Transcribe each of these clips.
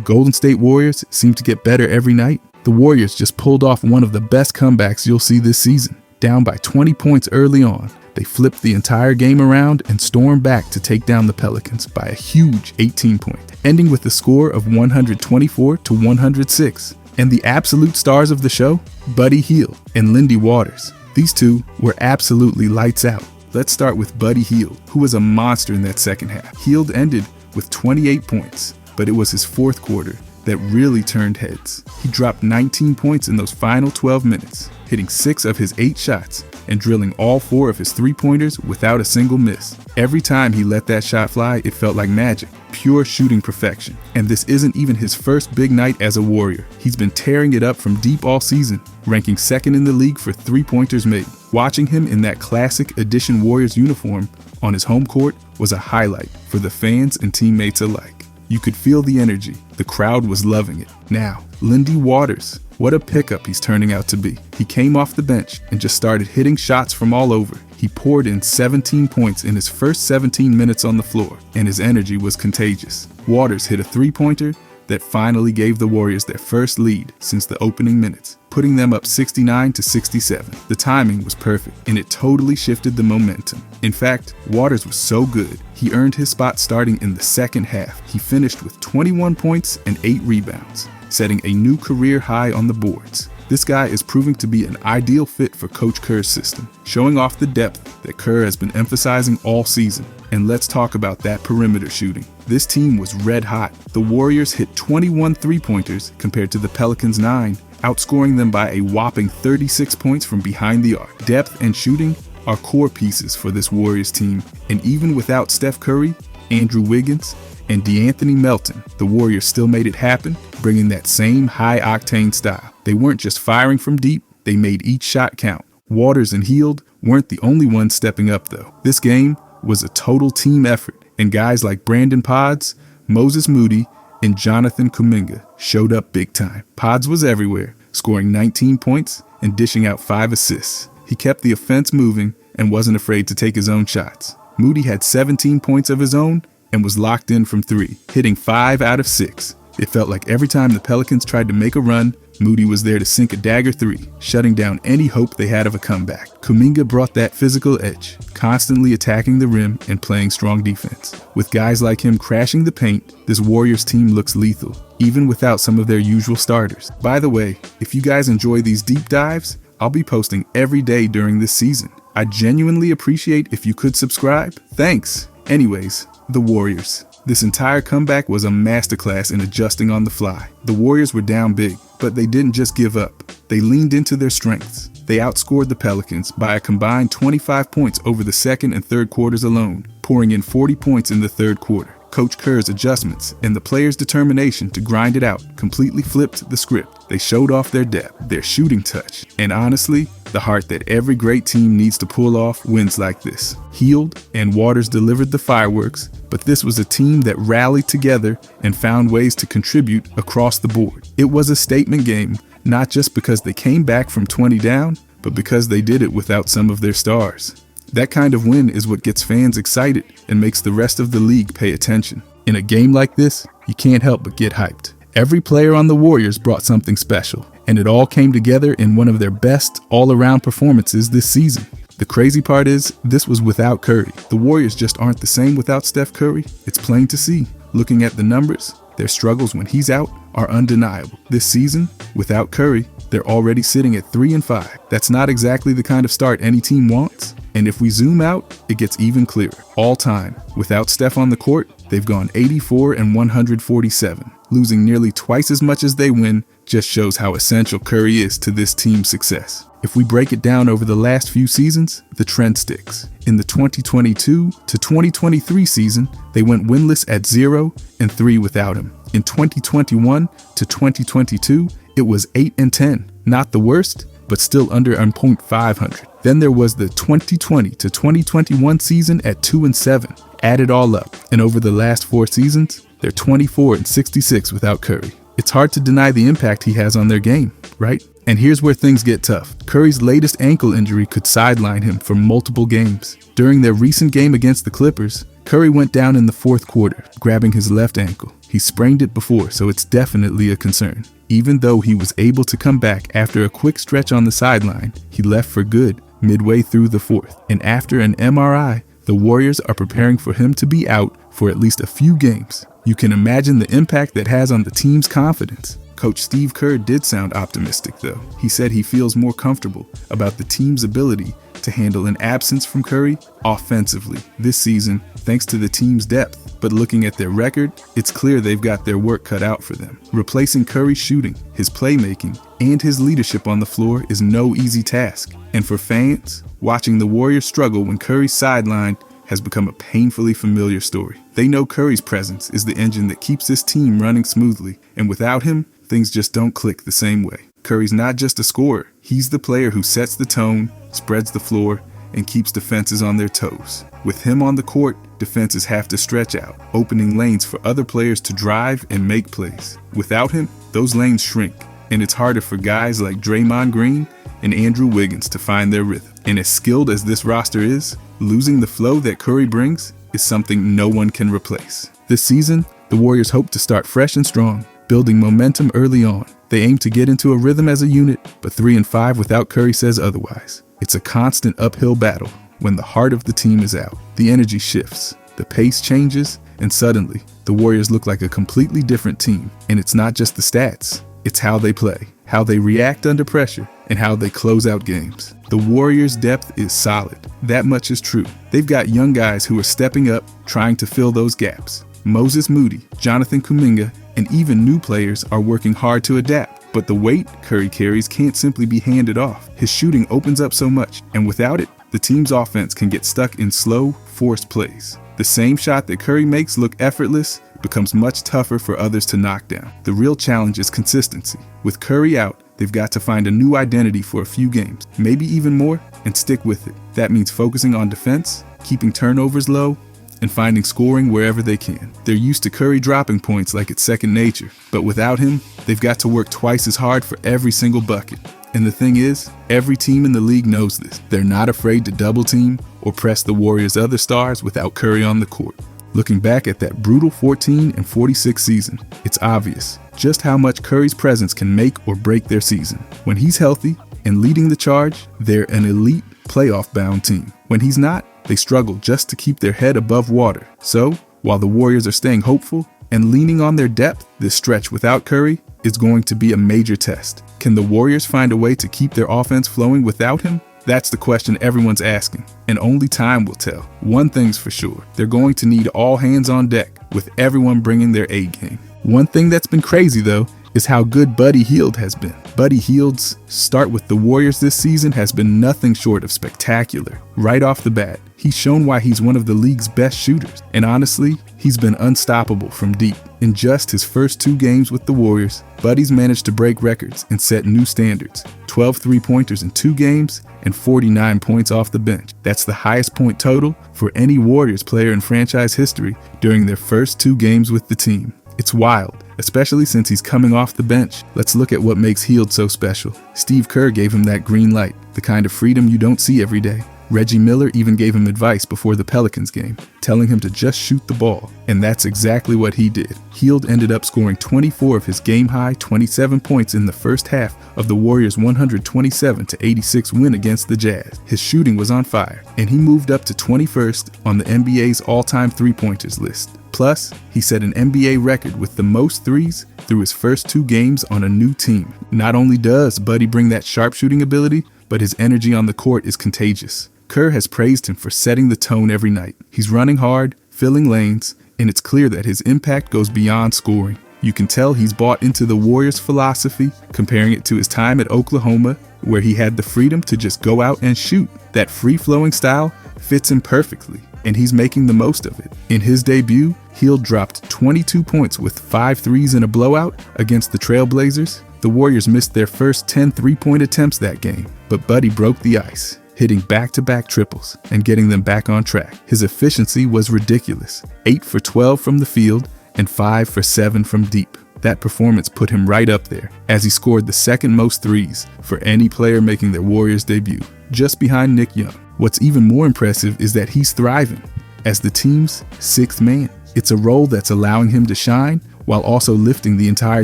Golden State Warriors seem to get better every night, the Warriors just pulled off one of the best comebacks you'll see this season. Down by 20 points early on, they flipped the entire game around and stormed back to take down the Pelicans by a huge 18 points, ending with a score of 124-106. And the absolute stars of the show, Buddy Hield and Lindy Waters. These two were absolutely lights out. Let's start with Buddy Hield, who was a monster in that second half. Hield ended with 28 points, but it was his fourth quarter that really turned heads. He dropped 19 points in those final 12 minutes, hitting 6 of his 8 shots and drilling all 4 of his three-pointers without a single miss. Every time he let that shot fly, it felt like magic, pure shooting perfection. And this isn't even his first big night as a Warrior. He's been tearing it up from deep all season, ranking second in the league for three-pointers made. Watching him in that classic edition Warriors uniform on his home court was a highlight for the fans and teammates alike. You could feel the energy. The crowd was loving it. Now, Lindy Waters. What a pickup he's turning out to be. He came off the bench and just started hitting shots from all over. He poured in 17 points in his first 17 minutes on the floor, and his energy was contagious. Waters hit a three-pointer that finally gave the Warriors their first lead since the opening minutes, putting them up 69-67. The timing was perfect, and it totally shifted the momentum. In fact, Waters was so good, he earned his spot starting in the second half. He finished with 21 points and 8 rebounds, setting a new career high on the boards. This guy is proving to be an ideal fit for Coach Kerr's system, showing off the depth that Kerr has been emphasizing all season. And let's talk about that perimeter shooting. This team was red hot. The Warriors hit 21 three-pointers compared to the Pelicans' 9, outscoring them by a whopping 36 points from behind the arc. Depth and shooting are core pieces for this Warriors team, and even without Steph Curry, Andrew Wiggins, and DeAnthony Melton, the Warriors still made it happen, bringing that same high-octane style. They weren't just firing from deep, they made each shot count. Waters and Hield weren't the only ones stepping up, though. This game was a total team effort, and guys like Brandon Pods, Moses Moody, and Jonathan Kuminga showed up big time. Pods was everywhere, scoring 19 points and dishing out 5 assists. He kept the offense moving and wasn't afraid to take his own shots. Moody had 17 points of his own and was locked in from 3, hitting 5 out of 6. It felt like every time the Pelicans tried to make a run, Moody was there to sink a dagger 3, shutting down any hope they had of a comeback. Kuminga brought that physical edge, constantly attacking the rim and playing strong defense. With guys like him crashing the paint, this Warriors team looks lethal, even without some of their usual starters. By the way, if you guys enjoy these deep dives, I'll be posting every day during this season. I genuinely appreciate if you could subscribe. Thanks. Anyways, the Warriors. This entire comeback was a masterclass in adjusting on the fly. The Warriors were down big, but they didn't just give up. They leaned into their strengths. They outscored the Pelicans by a combined 25 points over the second and third quarters alone, pouring in 40 points in the third quarter. Coach Kerr's adjustments and the players' determination to grind it out completely flipped the script. They showed off their depth, their shooting touch, and honestly, the heart that every great team needs to pull off wins like this. Hield and Waters delivered the fireworks, but this was a team that rallied together and found ways to contribute across the board. It was a statement game, not just because they came back from 20 down, but because they did it without some of their stars. That kind of win is what gets fans excited and makes the rest of the league pay attention. In a game like this, you can't help but get hyped. Every player on the Warriors brought something special, and it all came together in one of their best all-around performances this season. The crazy part is, this was without Curry. The Warriors just aren't the same without Steph Curry. It's plain to see. Looking at the numbers, their struggles when he's out are undeniable. This season, without Curry, they're already sitting at 3-5. That's not exactly the kind of start any team wants. And if we zoom out, it gets even clearer. All time, without Steph on the court, they've gone 84-147. Losing nearly twice as much as they win just shows how essential Curry is to this team's success. If we break it down over the last few seasons, the trend sticks. In the 2022 to 2023 season, they went winless at 0-3 without him. In 2021 to 2022, it was 8-10. Not the worst, but still under .500. Then there was the 2020 to 2021 season at 2-7. Add it all up, and over the last 4 seasons, they're 24-66 without Curry. It's hard to deny the impact he has on their game, right? And here's where things get tough. Curry's latest ankle injury could sideline him for multiple games. During their recent game against the Clippers, Curry went down in the fourth quarter, grabbing his left ankle. He He sprained it before, so it's definitely a concern. Even though he was able to come back after a quick stretch on the sideline, he left for good midway through the fourth. And after an MRI, the Warriors are preparing for him to be out for at least a few games. You can imagine the impact that has on the team's confidence. Coach Steve Kerr did sound optimistic, though. He said he feels more comfortable about the team's ability to handle an absence from Curry offensively this season, thanks to the team's depth. But looking at their record, it's clear they've got their work cut out for them. Replacing Curry's shooting, his playmaking, and his leadership on the floor is no easy task. And for fans, watching the Warriors struggle when Curry's sidelined has become a painfully familiar story. They know Curry's presence is the engine that keeps this team running smoothly, and without him, things just don't click the same way. Curry's not just a scorer, he's the player who sets the tone, spreads the floor, and keeps defenses on their toes. With him on the court, defenses have to stretch out, opening lanes for other players to drive and make plays. Without him, those lanes shrink, and it's harder for guys like Draymond Green and Andrew Wiggins to find their rhythm. And as skilled as this roster is, losing the flow that Curry brings is something no one can replace. This season, the Warriors hope to start fresh and strong, building momentum early on. They aim to get into a rhythm as a unit, but 3-5 without Curry says otherwise. It's a constant uphill battle. When the heart of the team is out, the energy shifts, the pace changes, and suddenly, the Warriors look like a completely different team. And it's not just the stats, it's how they play, how they react under pressure, and how they close out games. The Warriors' depth is solid. That much is true. They've got young guys who are stepping up, trying to fill those gaps. Moses Moody, Jonathan Kuminga, and even new players are working hard to adapt. But the weight Curry carries can't simply be handed off. His shooting opens up so much, and without it, the team's offense can get stuck in slow, forced plays. The same shot that Curry makes look effortless becomes much tougher for others to knock down. The real challenge is consistency. With Curry out, they've got to find a new identity for a few games, maybe even more, and stick with it. That means focusing on defense, keeping turnovers low, and finding scoring wherever they can. They're used to Curry dropping points like it's second nature, but without him, they've got to work twice as hard for every single bucket. And the thing is, every team in the league knows this. They're not afraid to double team or press the Warriors' other stars without Curry on the court. Looking back at that brutal 14-46 season, it's obvious just how much Curry's presence can make or break their season. When he's healthy and leading the charge, they're an elite playoff-bound team. When he's not, they struggle just to keep their head above water. So, while the Warriors are staying hopeful and leaning on their depth, this stretch without Curry is going to be a major test. Can the Warriors find a way to keep their offense flowing without him? That's the question everyone's asking, and only time will tell. One thing's for sure, they're going to need all hands on deck, with everyone bringing their A game. One thing that's been crazy, though, is how good Buddy Hield has been. Buddy Hield's start with the Warriors this season has been nothing short of spectacular. Right off the bat, he's shown why he's one of the league's best shooters. And honestly, he's been unstoppable from deep. In just his first 2 games with the Warriors, Buddy's managed to break records and set new standards. 12 3-pointers in 2 games and 49 points off the bench. That's the highest point total for any Warriors player in franchise history during their first 2 games with the team. It's wild, especially since he's coming off the bench. Let's look at what makes Hield so special. Steve Kerr gave him that green light, the kind of freedom you don't see every day. Reggie Miller even gave him advice before the Pelicans game, telling him to just shoot the ball, and that's exactly what he did. Hield ended up scoring 24 of his game-high 27 points in the first half of the Warriors' 127-86 win against the Jazz. His shooting was on fire, and he moved up to 21st on the NBA's all-time three-pointers list. Plus, he set an NBA record with the most threes through his first 2 games on a new team. Not only does Buddy bring that sharp shooting ability, but his energy on the court is contagious. Kerr has praised him for setting the tone every night. He's running hard, filling lanes, and it's clear that his impact goes beyond scoring. You can tell he's bought into the Warriors' philosophy, comparing it to his time at Oklahoma, where he had the freedom to just go out and shoot. That free-flowing style fits him perfectly, and he's making the most of it. In his debut, Hield dropped 22 points with 5 threes in a blowout against the Trailblazers. The Warriors missed their first 10 3-point attempts that game, but Buddy broke the ice, hitting back-to-back triples and getting them back on track. His efficiency was ridiculous, 8 for 12 from the field and 5 for 7 from deep. That performance put him right up there, as he scored the second most threes for any player making their Warriors debut, just behind Nick Young. What's even more impressive is that he's thriving as the team's 6th man. It's a role that's allowing him to shine while also lifting the entire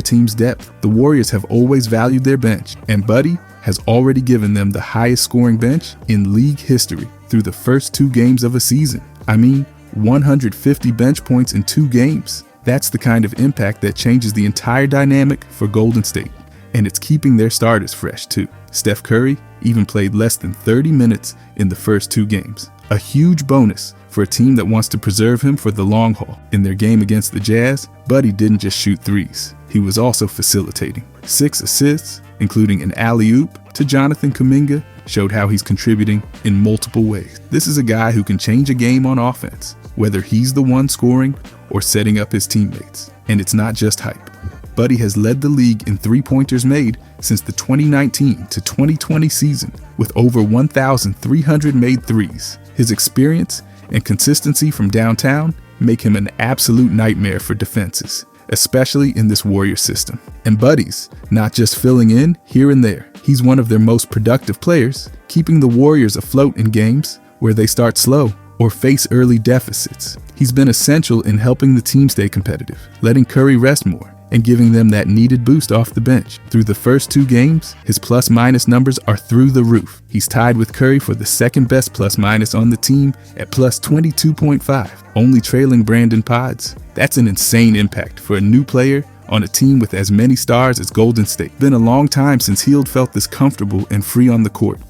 team's depth. The Warriors have always valued their bench, and Buddy has already given them the highest scoring bench in league history through the first 2 games of a season. I mean, 150 bench points in 2 games. That's the kind of impact that changes the entire dynamic for Golden State. And it's keeping their starters fresh too. Steph Curry even played less than 30 minutes in the first 2 games. A huge bonus for a team that wants to preserve him for the long haul. In their game against the Jazz, Buddy didn't just shoot threes. He was also facilitating. 6 assists, including an alley-oop to Jonathan Kuminga, showed how he's contributing in multiple ways. This is a guy who can change a game on offense, whether he's the one scoring or setting up his teammates. And it's not just hype. Buddy has led the league in three-pointers made since the 2019 to 2020 season with over 1,300 made threes. His experience and consistency from downtown make him an absolute nightmare for defenses, especially in this Warrior system. And Buddy's not just filling in here and there. He's one of their most productive players, keeping the Warriors afloat in games where they start slow or face early deficits. He's been essential in helping the team stay competitive, letting Curry rest more, and giving them that needed boost off the bench. Through the first 2 games, his plus-minus numbers are through the roof. He's tied with Curry for the second best plus-minus on the team at plus 22.5, only trailing Brandon Pods. That's an insane impact for a new player on a team with as many stars as Golden State. Been a long time since Hield felt this comfortable and free on the court.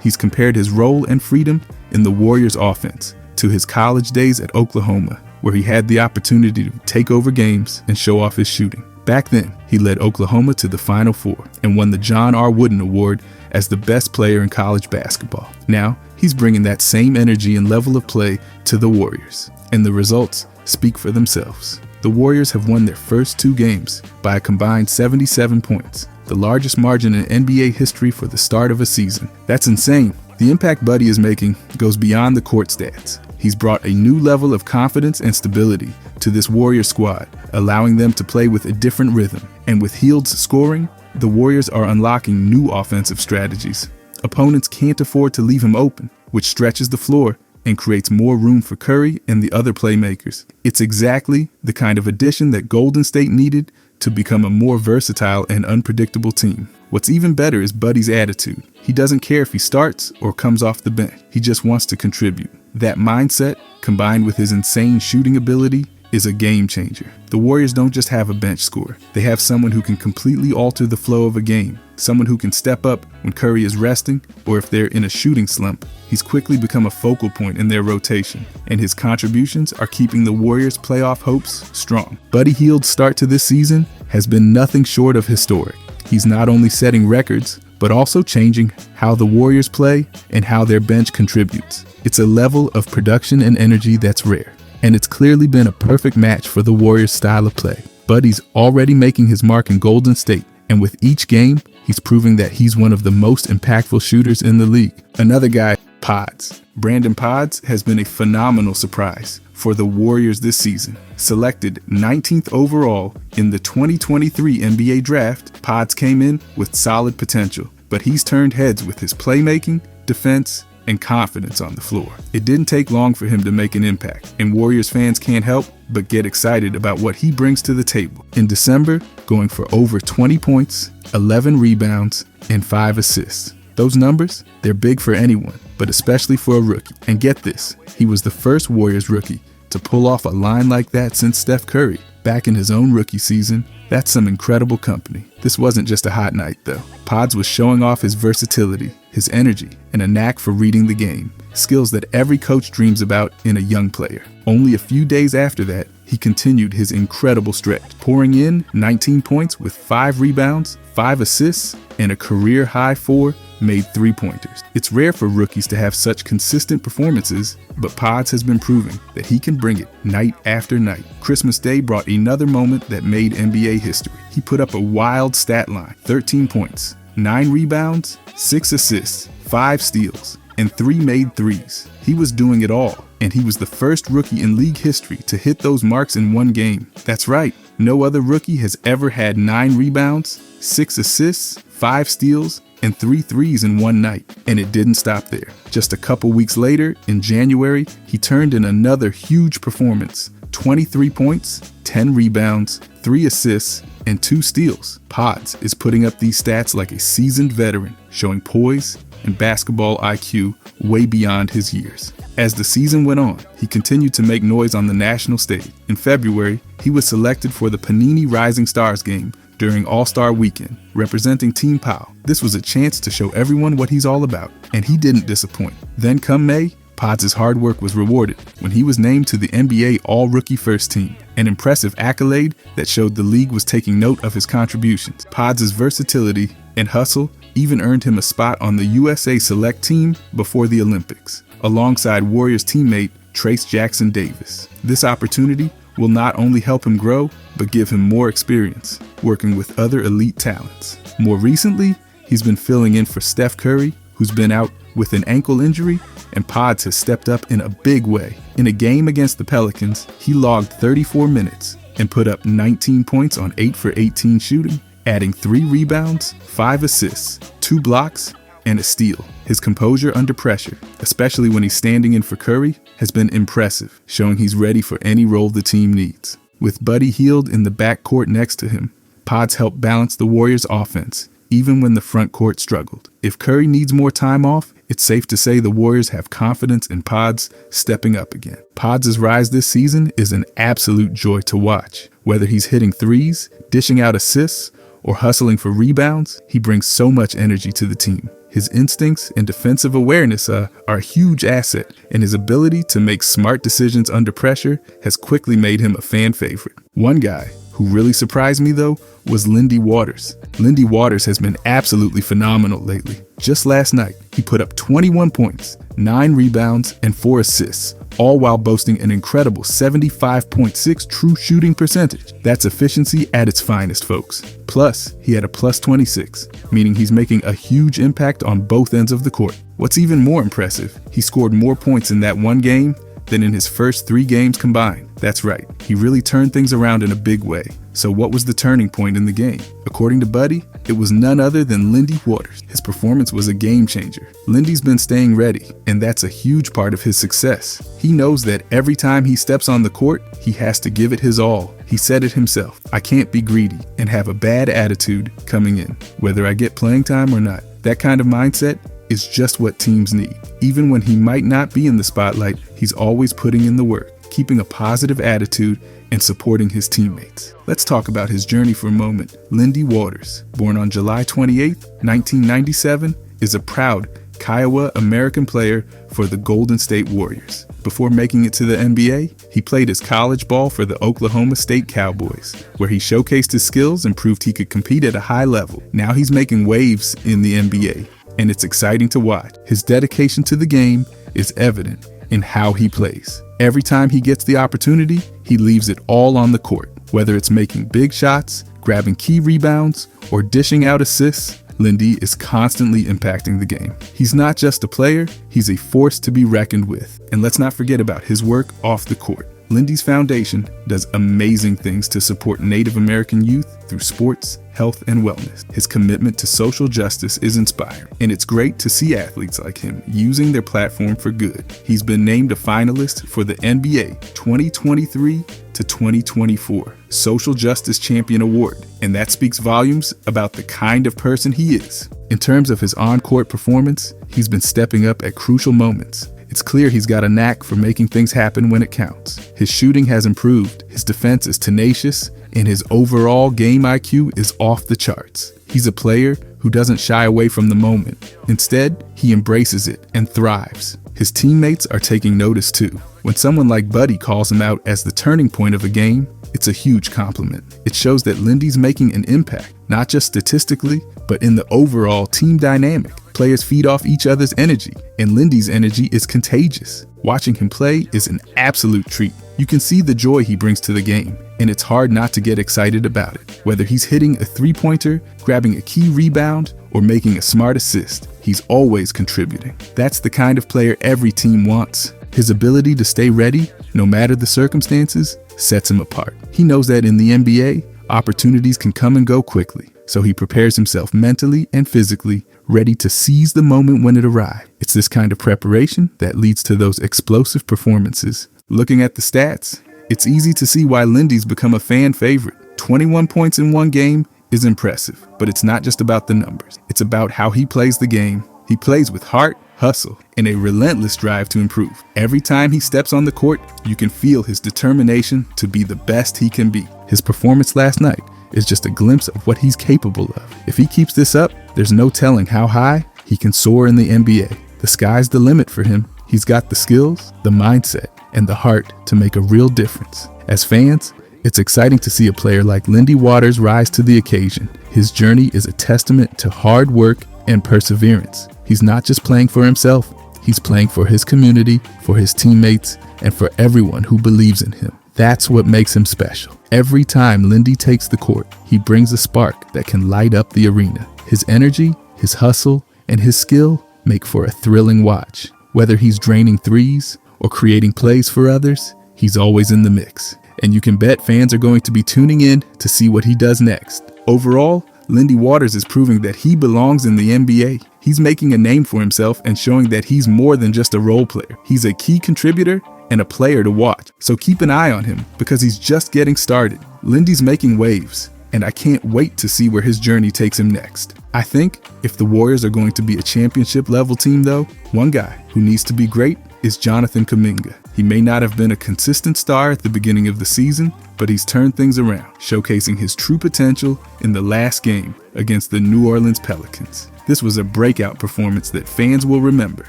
He's compared his role and freedom in the Warriors offense to his college days at Oklahoma, where he had the opportunity to take over games and show off his shooting. Back then, he led Oklahoma to the Final Four and won the John R. Wooden Award as the best player in college basketball. Now, he's bringing that same energy and level of play to the Warriors, and the results speak for themselves. The Warriors have won their first 2 games by a combined 77 points, the largest margin in NBA history for the start of a season. That's insane. The impact Buddy is making goes beyond the court stats. He's brought a new level of confidence and stability to this Warrior squad, allowing them to play with a different rhythm. And with Hield's scoring, the Warriors are unlocking new offensive strategies. Opponents can't afford to leave him open, which stretches the floor and creates more room for Curry and the other playmakers. It's exactly the kind of addition that Golden State needed to become a more versatile and unpredictable team. What's even better is Buddy's attitude. He doesn't care if he starts or comes off the bench. He just wants to contribute. That mindset, combined with his insane shooting ability, is a game changer. The Warriors don't just have a bench scorer. They have someone who can completely alter the flow of a game. Someone who can step up when Curry is resting, or if they're in a shooting slump. He's quickly become a focal point in their rotation, and his contributions are keeping the Warriors' playoff hopes strong. Buddy Hield's start to this season has been nothing short of historic. He's not only setting records, but also changing how the Warriors play and how their bench contributes. It's a level of production and energy that's rare, and it's clearly been a perfect match for the Warriors' style of play. Buddy's already making his mark in Golden State, and with each game, he's proving that he's one of the most impactful shooters in the league. Another guy, Pods. Brandon Pods has been a phenomenal surprise for the Warriors this season. Selected 19th overall in the 2023 NBA Draft, Pods came in with solid potential, but he's turned heads with his playmaking, defense, and confidence on the floor. It didn't take long for him to make an impact, and Warriors fans can't help but get excited about what he brings to the table. In December, going for over 20 points, 11 rebounds, and 5 assists. Those numbers, they're big for anyone, but especially for a rookie. And get this, he was the first Warriors rookie to pull off a line like that since Steph Curry, back in his own rookie season. That's some incredible company. This wasn't just a hot night though. Pods was showing off his versatility, his energy, and a knack for reading the game, skills that every coach dreams about in a young player. Only a few days after that, he continued his incredible stretch, pouring in 19 points with 5 rebounds, 5 assists, and a career-high 4 made three-pointers. It's rare for rookies to have such consistent performances, but Pods has been proving that he can bring it night after night. Christmas Day brought another moment that made NBA history. He put up a wild stat line: 13 points, 9 rebounds, 6 assists, 5 steals, and 3 made threes. He was doing it all, and he was the first rookie in league history to hit those marks in one game. That's right, no other rookie has ever had 9 rebounds, 6 assists, 5 steals, and 3 threes in one night. And it didn't stop there. Just a couple weeks later, in January, he turned in another huge performance, 23 points, 10 rebounds, 3 assists, and 2 steals. Pods is putting up these stats like a seasoned veteran, showing poise and basketball IQ way beyond his years. As the season went on, he continued to make noise on the national stage. In February, he was selected for the Panini Rising Stars game during All-Star Weekend, representing Team POW. This was a chance to show everyone what he's all about, and he didn't disappoint. Then come May, Pods' hard work was rewarded when he was named to the NBA All-Rookie First Team, an impressive accolade that showed the league was taking note of his contributions. Pods' versatility and hustle even earned him a spot on the USA Select Team before the Olympics, alongside Warriors teammate Trace Jackson Davis. This opportunity will not only help him grow, but give him more experience working with other elite talents. More recently, he's been filling in for Steph Curry, who's been out with an ankle injury, and Pods has stepped up in a big way. In a game against the Pelicans, he logged 34 minutes and put up 19 points on 8 for 18 shooting, adding 3 rebounds, 5 assists, 2 blocks, and a steal. His composure under pressure, especially when he's standing in for Curry, has been impressive, showing he's ready for any role the team needs. With Buddy Hield in the backcourt next to him, Pods helped balance the Warriors' offense, even when the front court struggled. If Curry needs more time off, it's safe to say the Warriors have confidence in Pods stepping up again. Pods' rise this season is an absolute joy to watch. Whether he's hitting threes, dishing out assists, or hustling for rebounds, he brings so much energy to the team. His instincts and defensive awareness are a huge asset, and his ability to make smart decisions under pressure has quickly made him a fan favorite. One guy who really surprised me, though, was Lindy Waters. Lindy Waters has been absolutely phenomenal lately. Just last night, he put up 21 points, 9 rebounds, and 4 assists, all while boasting an incredible 75.6 true shooting percentage. That's efficiency at its finest, folks. Plus, he had a plus 26, meaning he's making a huge impact on both ends of the court. What's even more impressive, he scored more points in that one game than in his first 3 games combined. That's right, he really turned things around in a big way. So what was the turning point in the game? According to Buddy, it was none other than Lindy Waters. His performance was a game changer. Lindy's been staying ready, and that's a huge part of his success. He knows that every time he steps on the court, he has to give it his all. He said it himself, "I can't be greedy and have a bad attitude coming in, whether I get playing time or not." That kind of mindset is just what teams need. Even when he might not be in the spotlight, he's always putting in the work, keeping a positive attitude and supporting his teammates. Let's talk about his journey for a moment. Lindy Waters, born on July 28, 1997, is a proud Kiowa American player for the Golden State Warriors. Before making it to the NBA, he played his college ball for the Oklahoma State Cowboys, where he showcased his skills and proved he could compete at a high level. Now he's making waves in the NBA, and it's exciting to watch. His dedication to the game is evident in how he plays. Every time he gets the opportunity, he leaves it all on the court. Whether it's making big shots, grabbing key rebounds, or dishing out assists, Lindy is constantly impacting the game. He's not just a player, he's a force to be reckoned with. And let's not forget about his work off the court. Lindy's foundation does amazing things to support Native American youth through sports, health, and wellness. His commitment to social justice is inspiring, and it's great to see athletes like him using their platform for good. He's been named a finalist for the NBA 2023 to 2024 Social Justice Champion Award, and that speaks volumes about the kind of person he is. In terms of his on-court performance, he's been stepping up at crucial moments. It's clear he's got a knack for making things happen when it counts. His shooting has improved, his defense is tenacious, and his overall game IQ is off the charts. He's a player who doesn't shy away from the moment. Instead, he embraces it and thrives. His teammates are taking notice too. When someone like Buddy calls him out as the turning point of a game, it's a huge compliment. It shows that Lindy's making an impact, not just statistically, but in the overall team dynamic. Players feed off each other's energy, and Lindy's energy is contagious. Watching him play is an absolute treat. You can see the joy he brings to the game, and it's hard not to get excited about it. Whether he's hitting a three-pointer, grabbing a key rebound, or making a smart assist, he's always contributing. That's the kind of player every team wants. His ability to stay ready, no matter the circumstances, sets him apart. He knows that in the NBA, opportunities can come and go quickly, so he prepares himself mentally and physically, ready to seize the moment when it arrives. It's this kind of preparation that leads to those explosive performances. Looking at the stats, It's easy to see why Lindy's become a fan favorite. 21 points in one game is impressive, but it's not just about the numbers. It's about how he plays the game. He plays with heart, hustle, and a relentless drive to improve. Every time he steps on the court, you can feel his determination to be the best he can be. His performance last night is just a glimpse of what he's capable of. If he keeps this up, there's no telling how high he can soar in the NBA. The sky's the limit for him. He's got the skills, the mindset, and the heart to make a real difference. As fans, it's exciting to see a player like Lindy Waters rise to the occasion. His journey is a testament to hard work and perseverance. He's not just playing for himself, he's playing for his community, for his teammates, and for everyone who believes in him. That's what makes him special. Every time Lindy takes the court, he brings a spark that can light up the arena. His energy, his hustle, and his skill make for a thrilling watch. Whether he's draining threes or creating plays for others, he's always in the mix. And you can bet fans are going to be tuning in to see what he does next. Overall, Lindy Waters is proving that he belongs in the NBA. He's making a name for himself and showing that he's more than just a role player. He's a key contributor and a player to watch. So keep an eye on him because he's just getting started. Lindy's making waves, and I can't wait to see where his journey takes him next. I think if the Warriors are going to be a championship level team though, one guy who needs to be great is Jonathan Kuminga. He may not have been a consistent star at the beginning of the season, but he's turned things around, showcasing his true potential in the last game against the New Orleans Pelicans. This was a breakout performance that fans will remember.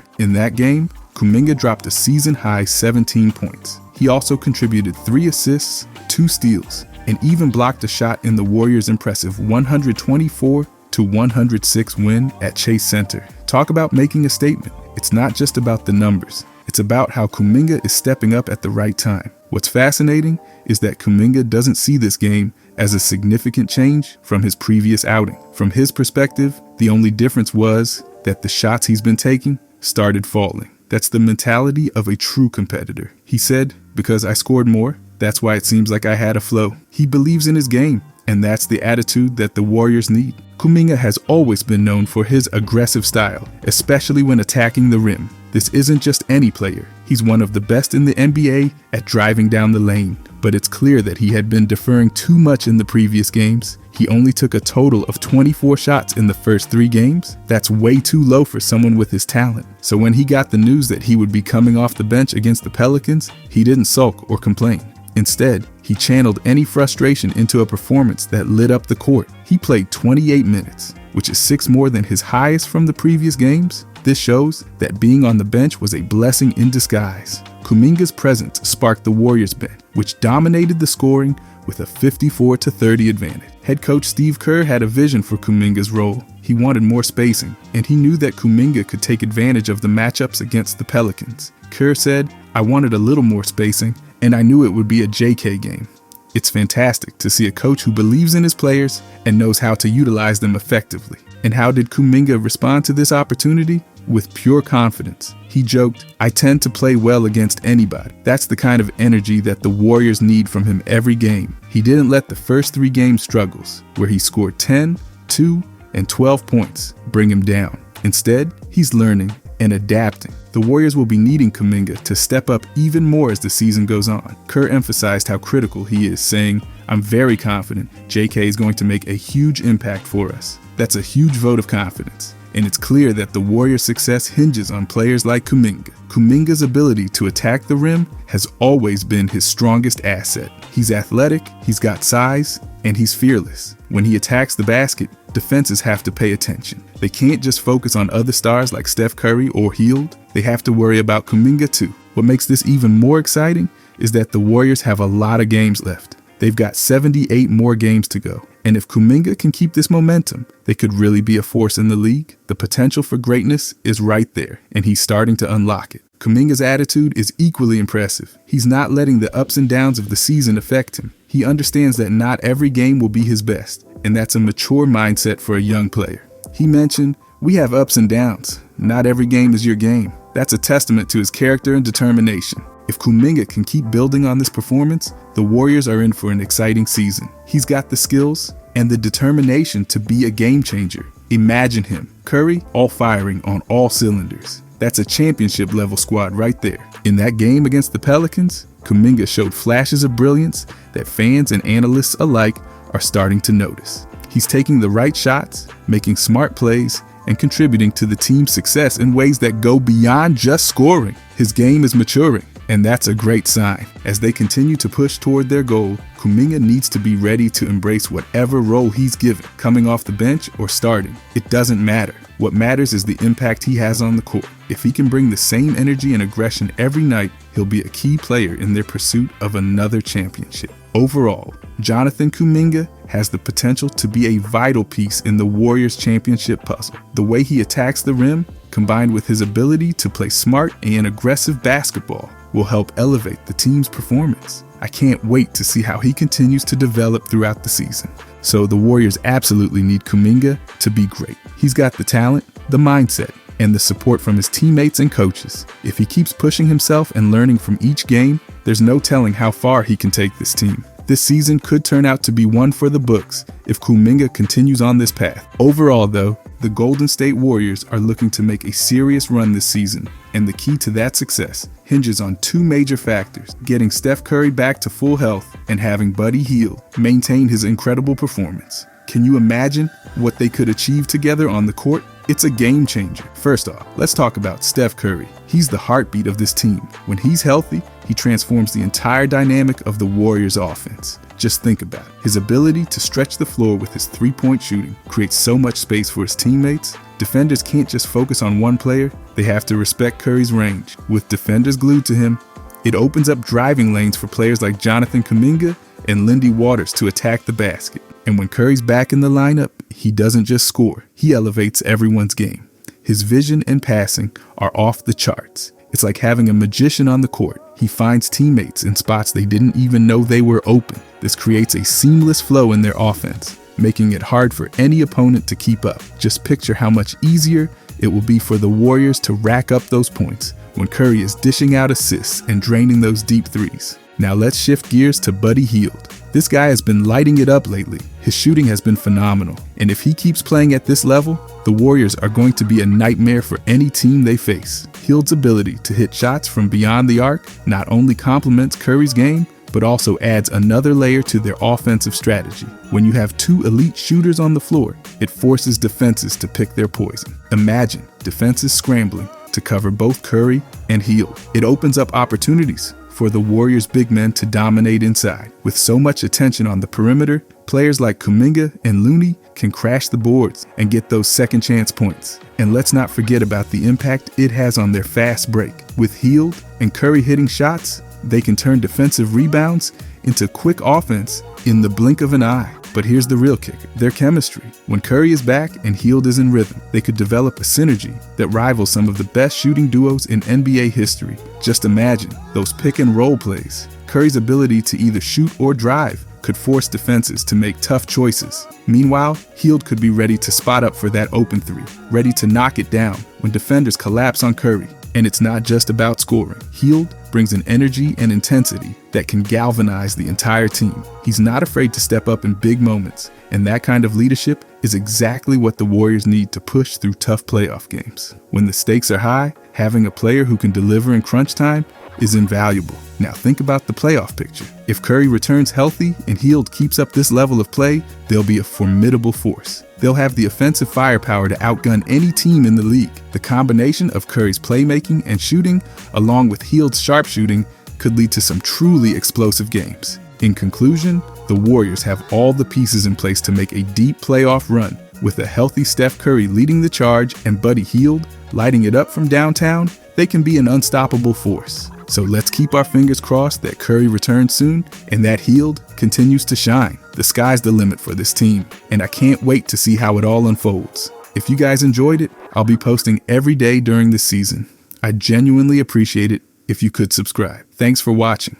In that game, Kuminga dropped a season-high 17 points. He also contributed 3 assists, 2 steals, and even blocked a shot in the Warriors' impressive 124-106 win at Chase Center. Talk about making a statement. It's not just about the numbers. It's about how Kuminga is stepping up at the right time. What's fascinating is that Kuminga doesn't see this game as a significant change from his previous outing. From his perspective, the only difference was that the shots he's been taking started falling. That's the mentality of a true competitor. He said, "Because I scored more, that's why it seems like I had a flow." He believes in his game, and that's the attitude that the Warriors need. Kuminga has always been known for his aggressive style, especially when attacking the rim. This isn't just any player. He's one of the best in the NBA at driving down the lane, but it's clear that he had been deferring too much in the previous games. He only took a total of 24 shots in the first 3 games. That's way too low for someone with his talent. So when he got the news that he would be coming off the bench against the Pelicans, he didn't sulk or complain. Instead, he channeled any frustration into a performance that lit up the court. He played 28 minutes, which is 6 more than his highest from the previous games. This shows that being on the bench was a blessing in disguise. Kuminga's presence sparked the Warriors bench, which dominated the scoring with a 54-30 advantage. Head coach Steve Kerr had a vision for Kuminga's role. He wanted more spacing, and he knew that Kuminga could take advantage of the matchups against the Pelicans. Kerr said, "I wanted a little more spacing, and I knew it would be a JK game." It's fantastic to see a coach who believes in his players and knows how to utilize them effectively. And how did Kuminga respond to this opportunity? With pure confidence. He joked, "I tend to play well against anybody." That's the kind of energy that the Warriors need from him every game. He didn't let the first 3 game struggles, where he scored 10, 2, and 12 points, bring him down. Instead, he's learning and adapting. The Warriors will be needing Kuminga to step up even more as the season goes on. Kerr emphasized how critical he is, saying, "I'm very confident JK is going to make a huge impact for us." That's a huge vote of confidence. And it's clear that the Warriors' success hinges on players like Kuminga. Kuminga's ability to attack the rim has always been his strongest asset. He's athletic, he's got size, and he's fearless. When he attacks the basket, defenses have to pay attention. They can't just focus on other stars like Steph Curry or Hield. They have to worry about Kuminga too. What makes this even more exciting is that the Warriors have a lot of games left. They've got 78 more games to go. And if Kuminga can keep this momentum, they could really be a force in the league. The potential for greatness is right there, and he's starting to unlock it. Kuminga's attitude is equally impressive. He's not letting the ups and downs of the season affect him. He understands that not every game will be his best, and that's a mature mindset for a young player. He mentioned, "We have ups and downs. Not every game is your game." That's a testament to his character and determination. If Kuminga can keep building on this performance, the Warriors are in for an exciting season. He's got the skills and the determination to be a game changer. Imagine him, Curry, all firing on all cylinders. That's a championship level squad right there. In that game against the Pelicans, Kuminga showed flashes of brilliance that fans and analysts alike are starting to notice. He's taking the right shots, making smart plays, and contributing to the team's success in ways that go beyond just scoring. His game is maturing, and that's a great sign. As they continue to push toward their goal, Kuminga needs to be ready to embrace whatever role he's given, coming off the bench or starting. It doesn't matter. What matters is the impact he has on the court. If he can bring the same energy and aggression every night, he'll be a key player in their pursuit of another championship. Overall, Jonathan Kuminga has the potential to be a vital piece in the Warriors' championship puzzle. The way he attacks the rim, combined with his ability to play smart and aggressive basketball, will help elevate the team's performance. I can't wait to see how he continues to develop throughout the season. So the Warriors absolutely need Kuminga to be great. He's got the talent, the mindset, and the support from his teammates and coaches. If he keeps pushing himself and learning from each game, there's no telling how far he can take this team. This season could turn out to be one for the books if Kuminga continues on this path. Overall, though, the Golden State Warriors are looking to make a serious run this season, and the key to that success hinges on two major factors: getting Steph Curry back to full health and having Buddy Hield maintain his incredible performance. Can you imagine what they could achieve together on the court? It's a game changer. First off, let's talk about Steph Curry. He's the heartbeat of this team. When he's healthy, he transforms the entire dynamic of the Warriors' offense. Just think about it. His ability to stretch the floor with his three-point shooting creates so much space for his teammates. Defenders can't just focus on one player, they have to respect Curry's range. With defenders glued to him, it opens up driving lanes for players like Jonathan Kuminga and Lindy Waters to attack the basket. And when Curry's back in the lineup, he doesn't just score, he elevates everyone's game. His vision and passing are off the charts. It's like having a magician on the court. He finds teammates in spots they didn't even know they were open. This creates a seamless flow in their offense, making it hard for any opponent to keep up. Just picture how much easier it will be for the Warriors to rack up those points when Curry is dishing out assists and draining those deep threes. Now let's shift gears to Buddy Hield. This guy has been lighting it up lately. His shooting has been phenomenal, and if he keeps playing at this level, the Warriors are going to be a nightmare for any team they face. Hield's ability to hit shots from beyond the arc not only complements Curry's game, but also adds another layer to their offensive strategy. When you have two elite shooters on the floor, it forces defenses to pick their poison. Imagine defenses scrambling to cover both Curry and Hield. It opens up opportunities for the Warriors' big men to dominate inside. With so much attention on the perimeter, players like Kuminga and Looney can crash the boards and get those second chance points. And let's not forget about the impact it has on their fast break. With Hield and Curry hitting shots, they can turn defensive rebounds into quick offense in the blink of an eye. But here's the real kicker: their chemistry. When Curry is back and Hield is in rhythm, they could develop a synergy that rivals some of the best shooting duos in NBA history. Just imagine those pick and roll plays. Curry's ability to either shoot or drive could force defenses to make tough choices. Meanwhile, Hield could be ready to spot up for that open three, ready to knock it down when defenders collapse on Curry. And it's not just about scoring. Hield brings an energy and intensity that can galvanize the entire team. He's not afraid to step up in big moments, and that kind of leadership is exactly what the Warriors need to push through tough playoff games. When the stakes are high, having a player who can deliver in crunch time is invaluable. Now think about the playoff picture. If Curry returns healthy and Hield keeps up this level of play, they'll be a formidable force. They'll have the offensive firepower to outgun any team in the league. The combination of Curry's playmaking and shooting, along with Hield's sharpshooting, could lead to some truly explosive games. In conclusion, the Warriors have all the pieces in place to make a deep playoff run. With a healthy Steph Curry leading the charge and Buddy Hield lighting it up from downtown, they can be an unstoppable force. So let's keep our fingers crossed that Curry returns soon and that Hield continues to shine. The sky's the limit for this team, and I can't wait to see how it all unfolds. If you guys enjoyed it, I'll be posting every day during this season. I genuinely appreciate it if you could subscribe. Thanks for watching.